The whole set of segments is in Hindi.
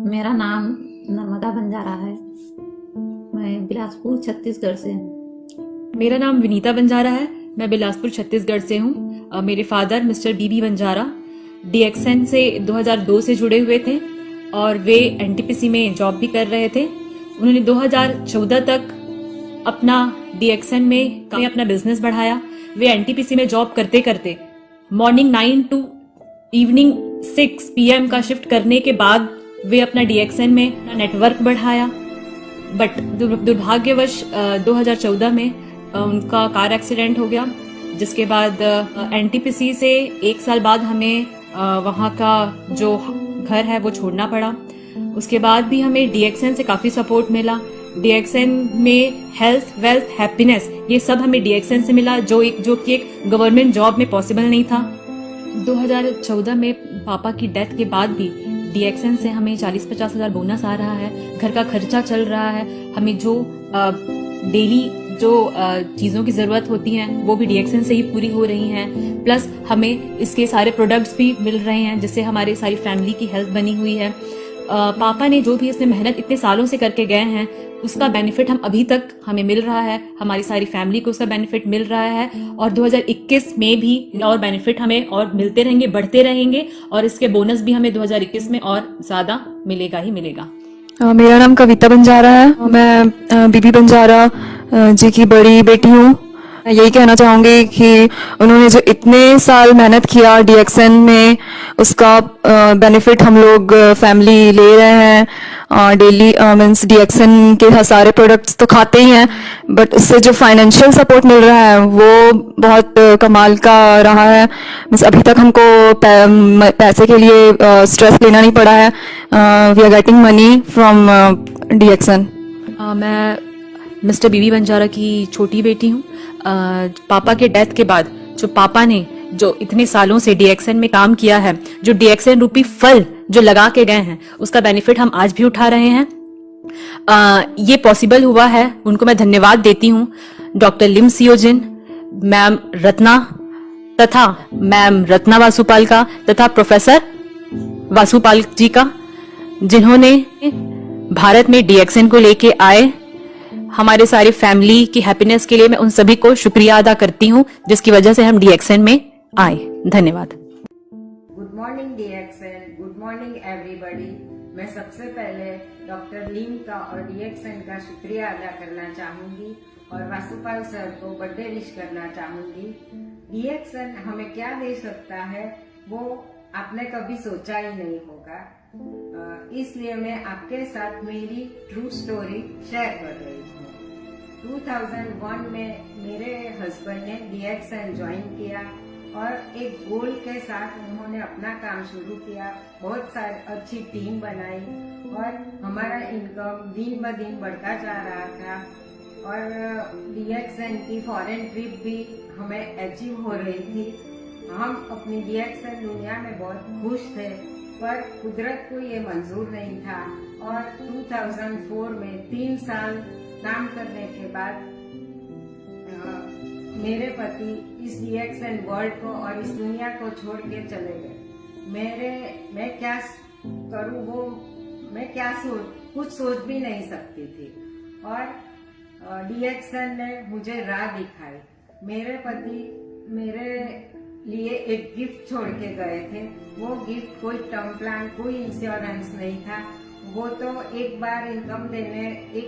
मेरा नाम नर्मदा बंजारा है। मैं बिलासपुर छत्तीसगढ़ से हूँ। मेरा नाम विनीता बंजारा है। मैं बिलासपुर छत्तीसगढ़ से हूँ। मेरे father mister B B Banjara DXN से 2002 से जुड़े हुए थे और वे एनटीपीसी में जॉब भी कर रहे थे। उन्होंने 2014 तक अपना डीएक्सएन में अपना बिजनेस बढ़ाया। वे एनटीपीसी में जॉब करते करते मॉर्निंग 9 टू इवनिंग 6 पीएम का शिफ्ट करने के बाद वे अपना डीएक्सएन में अपना नेटवर्क बढ़ाया। बट दुर्भाग्यवश 2014 में उनका कार एक्सीडेंट हो गया, जिसके बाद एनटीपीसी से 1 साल बाद हमें वहाँ का जो घर है वो छोड़ना पड़ा। उसके बाद भी हमें डीएक्सएन से काफी सपोर्ट मिला। डीएक्सएन में हेल्थ, वेल्थ, हैप्पीनेस ये सब हमें डीएक्सएन से मिला, जो कि एक गवर्नमेंट जॉब में पॉसिबल नहीं था। 2014 में पापा की डेथ के बाद भी डीएक्सएन से हमें 40-50 हजार बोनस आ रहा है। घर का खर्चा चल रहा है। हमें जो डेली जो चीजों की जरूरत होती है वो भी डीएक्सएन से ही पूरी हो रही हैं। प्लस हमें इसके सारे प्रोडक्ट्स भी मिल रहे हैं, जिससे हमारी सारी फैमिली की हेल्थ बनी हुई है। पापा ने जो भी इसमें मेहनत इतने सालों से करके गए हैं उसका बेनिफिट हम अभी तक हमें मिल रहा है। हमारी सारी फैमिली को उसका बेनिफिट मिल रहा है और 2021 में भी और बेनिफिट हमें और मिलते रहेंगे, बढ़ते रहेंगे और इसके बोनस भी हमें 2021 में और ज्यादा मिलेगा ही मिलेगा। मेरा नाम कविता बंजारा है। मैं बीबी बंजारा जी की बड़ी बेटी हूँ। मैं यही कहना चाहूँगी कि उन्होंने जो इतने साल मेहनत किया डीएक्सएन में, उसका बेनिफिट हम लोग फैमिली ले रहे हैं। डेली मीन्स डीएक्सएन के सारे प्रोडक्ट्स तो खाते ही हैं, बट उससे जो फाइनेंशियल सपोर्ट मिल रहा है वो बहुत कमाल का रहा है। मीन्स अभी तक हमको पैसे के लिए स्ट्रेस लेना नहीं पड़ा है। We are getting money from DXN. मैं मिस्टर बीबी बंजारा की छोटी बेटी हूँ। पापा के डेथ के बाद जो पापा ने जो इतने सालों से डीएक्सएन में काम किया है, जो डीएक्सएन रूपी फल जो लगा के गए हैं, उसका बेनिफिट हम आज भी उठा रहे हैं। ये पॉसिबल हुआ है, उनको मैं धन्यवाद देती हूँ। डॉक्टर लिम सियोजिन, मैम रत्ना तथा मैम रत्ना वासुपाल का तथा प्रोफेसर वासुपाल जी का, जिन्होंने भारत में डीएक्सएन को लेके आए। हमारे सारी फैमिली की हैप्पीनेस के लिए मैं उन सभी को शुक्रिया अदा करती हूँ, जिसकी वजह से हम डीएक्सएन में आए। धन्यवाद। Good morning DXN, good morning everybody. मैं सबसे पहले डॉक्टर लीम का और डीएक्सएन का शुक्रिया अदा करना चाहूंगी और वासुपाल सर को बर्थडे विश करना चाहूंगी। डीएक्सएन हमें क्या दे सकता है वो आपने कभी सोचा ही नहीं होगा, इसलिए मैं आपके साथ मेरी ट्रू स्टोरी शेयर कर रही हूँ। 2001 में मेरे हस्बैंड ने डीएक्सएन ज्वाइन किया और एक गोल के साथ उन्होंने अपना काम शुरू किया। बहुत सारी अच्छी टीम बनाई और हमारा इनकम दिन ब दिन बढ़ता जा रहा था और डीएक्सएन की फॉरेन ट्रिप भी हमें अचीव हो रही थी। हम अपनी डीएक्सएन दुनिया में बहुत खुश थे, पर कुदरत को ये मंजूर नहीं था और 2004 में 3 साल काम करने के बाद मेरे पति इस डीएक्सएन वर्ल्ड को और इस दुनिया को छोड़ के चले गए। मैं क्या करूं वो मैं क्या कुछ सोच भी नहीं सकती थी और डीएक्सएन ने मुझे राह दिखाई। मेरे पति मेरे लिए एक गिफ्ट छोड़ के गए थे। वो गिफ्ट कोई टर्म प्लान, कोई इंश्योरेंस नहीं था। वो तो एक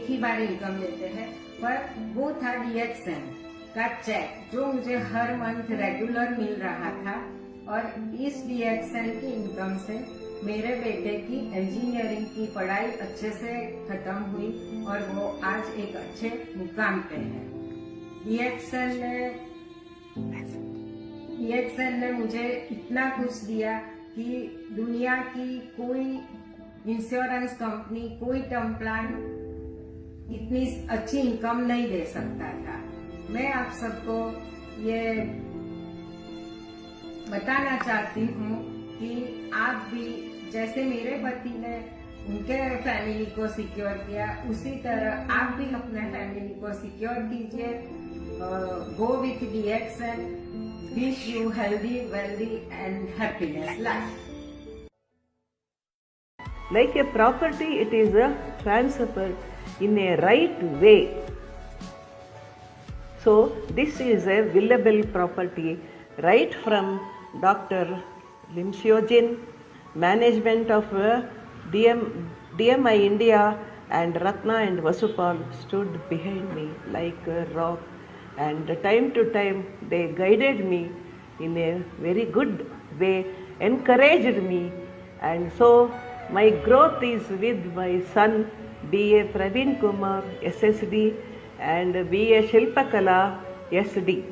ही बार इनकम देते हैं, पर वो था डीएक्सएन का चेक जो मुझे हर मंथ रेगुलर मिल रहा था और इस डीएक्सएन की इनकम से मेरे बेटे की इंजीनियरिंग की पढ़ाई अच्छे से खत्म हुई और वो आज एक अच्छे मुकाम पे है। डीएक्सएन ने मुझे इतना कुछ दिया कि दुनिया की कोई इंश्योरेंस कंपनी, कोई टर्म प्लान इतनी अच्छी इनकम नहीं दे सकता था। मैं आप सबको ये बताना चाहती हूँ कि आप भी जैसे मेरे पति ने उनके फैमिली को सिक्योर किया, उसी तरह आप भी अपने फैमिली को सिक्योर कीजिए। Go with DXN. Wish you healthy, wealthy and happiness life. Like a property, it is transferred in a right way. So this is a willable property right from Dr. Lim Seojin, management of DMI India, and Ratna and Vasupal stood behind me like a rock, and time to time they guided me in a very good way, encouraged me, and so my growth is with my son B.A. Praveen Kumar SSD and B.A. Shilpakala SD.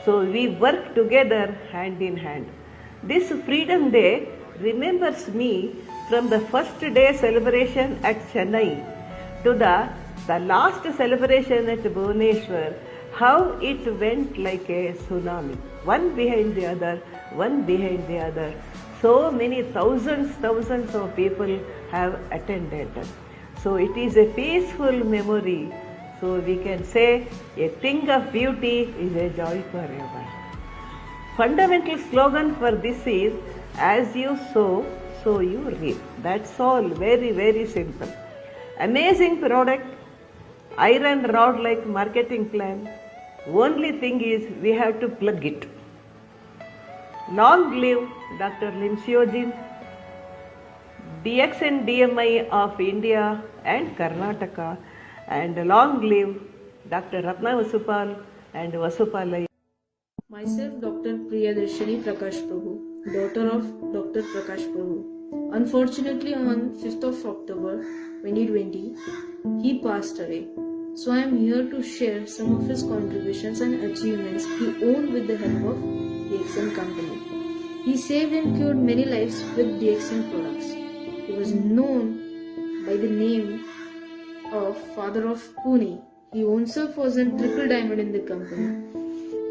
So we work together hand in hand. This Freedom Day remembers me from the first day celebration at Chennai to the last celebration at Bhubaneswar, how it went like a tsunami, one behind the other, one behind the other. So many thousands of people have attended. So it is a peaceful memory. So we can say a thing of beauty is a joy forever. Fundamental slogan for this is, as you sow, so you reap. That's all, very, very simple. Amazing product, iron rod like marketing plan. Only thing is we have to plug it. Long live Dr. Lim Seojin, DXN DMI of India and Karnataka, and long live Dr. Ratna Vasupal and Vasupalai. Myself, Dr. Priyadarshini Prakash Prabhu, daughter of Dr. Prakash Prabhu. Unfortunately, on 5th of October 2020, he passed away. So I am here to share some of his contributions and achievements he owned with the help of DXN company. He saved and cured many lives with DXN products. He was known by the name of Father of Pune. He himself was a triple diamond in the company.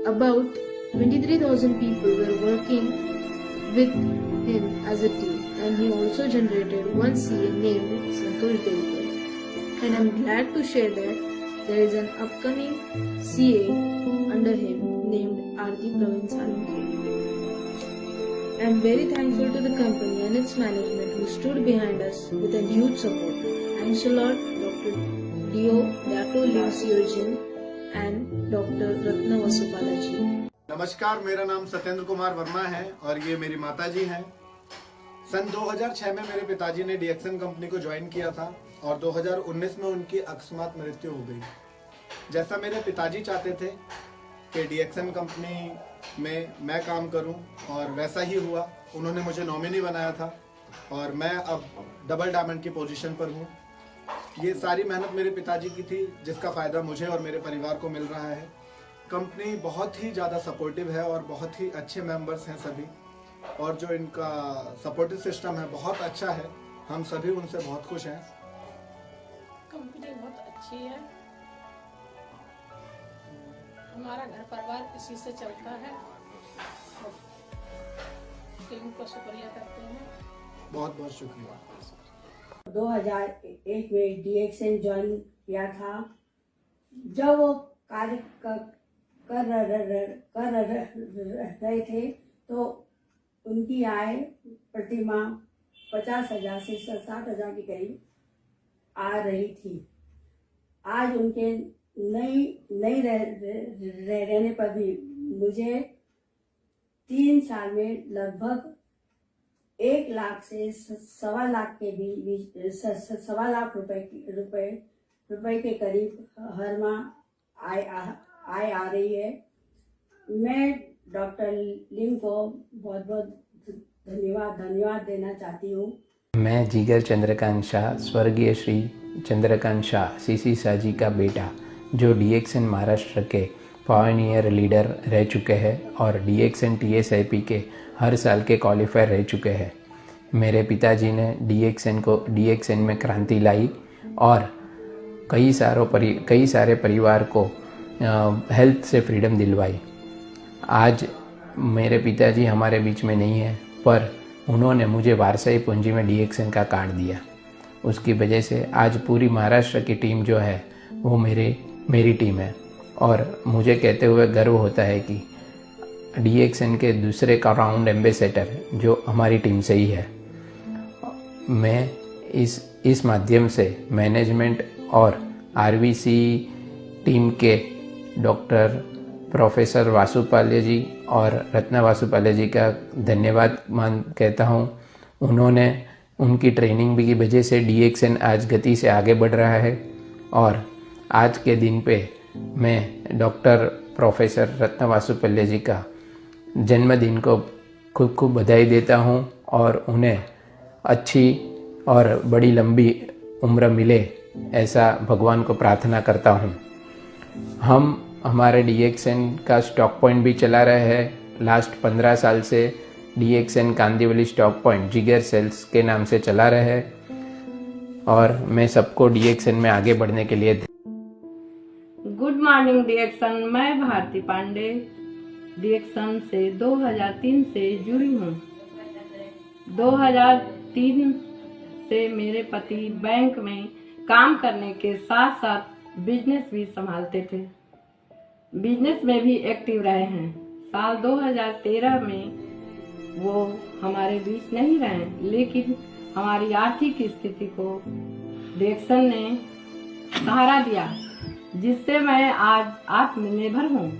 About 23,000 people were working with him as a team, and he also generated one CA named Santosh Devkar. And I'm glad to share that there is an upcoming CA under him named Aarti Praveen Salunke. I'm very thankful to the company and its management who stood behind us with a huge support. Thanks a lot, Dr. Dr. Lim Seojin and Dr. Ratna Vasupala ji. नमस्कार, मेरा नाम सत्येंद्र कुमार वर्मा है और ये मेरी माता जी हैं। सन 2006 में मेरे पिताजी ने डीएक्सन कंपनी को ज्वाइन किया था और 2019 में उनकी अकस्मात मृत्यु हो गई। जैसा मेरे पिताजी चाहते थे कि डीएक्सन कंपनी में मैं काम करूं और वैसा ही हुआ। उन्होंने मुझे नॉमिनी बनाया था और मैं अब डबल डायमंड की पोजीशन पर हूं। ये सारी मेहनत मेरे पिताजी की थी, जिसका फ़ायदा मुझे और मेरे परिवार को मिल रहा है। कंपनी बहुत ही ज़्यादा सपोर्टिव है और बहुत ही अच्छे मेंबर्स हैं सभी, और जो इनका सपोर्टिव सिस्टम है बहुत अच्छा है। हम सभी उनसे बहुत खुश हैं। कंपनी बहुत अच्छी है, हमारा घर परिवार इसी से चलता है। टीम को शुक्रिया करते हैं। बहुत बहुत शुक्रिया। 2001 में डीएक्सन ज्वाइन किया था। जब वो कार्य कर रहे थे तो उनकी आय प्रतिमाह 50,000 से 60,000 के करीब आ रही थी। आज उनके नहीं रहने पर भी मुझे 3 साल में लगभग 1 लाख से 1.25 लाख के बीच 1.25 लाख रुपए के करीब हर माह आय आ रही है। मैं डॉक्टर लिम को बहुत बहुत धन्यवाद देना चाहती हूँ। मैं जिगर चंद्रकांत शाह, स्वर्गीय श्री चंद्रकांत शाह सीसी साजी का बेटा, जो डीएक्सन महाराष्ट्र के पायनियर लीडर रह चुके हैं और डीएक्सन TSIP के हर साल के क्वालिफायर रह चुके हैं। मेरे पिताजी ने डीएक्सन में क्रांति लाई और कई सारे परिवार को हेल्थ से फ्रीडम दिलवाई। आज मेरे पिताजी हमारे बीच में नहीं है, पर उन्होंने मुझे वारसाई पूंजी में डीएक्सन का कार्ड दिया। उसकी वजह से आज पूरी महाराष्ट्र की टीम जो है वो मेरी टीम है, और मुझे कहते हुए गर्व होता है कि डीएक्सन के दूसरे का राउंड एम्बेसडर जो हमारी टीम से ही है। मैं इस माध्यम से मैनेजमेंट और आरवीसी टीम के डॉक्टर प्रोफेसर वासुपाल्य जी और रत्ना वासुपाल्य जी का धन्यवाद कहता हूँ। उन्होंने उनकी ट्रेनिंग की वजह से DXN आज गति से आगे बढ़ रहा है और आज के दिन पे मैं डॉक्टर प्रोफेसर रत्ना वासुपाल्य जी का जन्मदिन को खूब खूब बधाई देता हूँ और उन्हें अच्छी और बड़ी लंबी उम्र मिले ऐसा भगवान को प्रार्थना करता हूँ। हम हमारे DXN का स्टॉक पॉइंट भी चला रहे हैं। लास्ट 15 साल से DXN कांदिवली स्टॉक पॉइंट जिगर सेल्स के नाम से चला रहे हैं और मैं सबको DXN में आगे बढ़ने के लिए गुड मॉर्निंग DXN। मैं भारती पांडे DXN से 2003 से जुड़ी हूँ। 2003 से मेरे पति बैंक में काम करने के साथ साथ बिजनेस भी संभालते थे। बिजनेस में भी एक्टिव रहे हैं। साल 2013 में वो हमारे बीच नहीं रहे, लेकिन हमारी आर्थिक स्थिति को DXN ने सहारा दिया, जिससे मैं आज आत्मनिर्भर हूँ।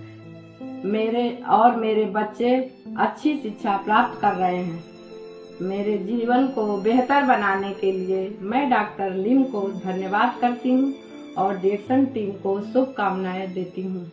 मेरे बच्चे अच्छी शिक्षा प्राप्त कर रहे हैं। मेरे जीवन को बेहतर बनाने के लिए मैं डॉक्टर लिम को धन्यवाद करती हूँ और DXN टीम को शुभकामनाएं देती हूँ।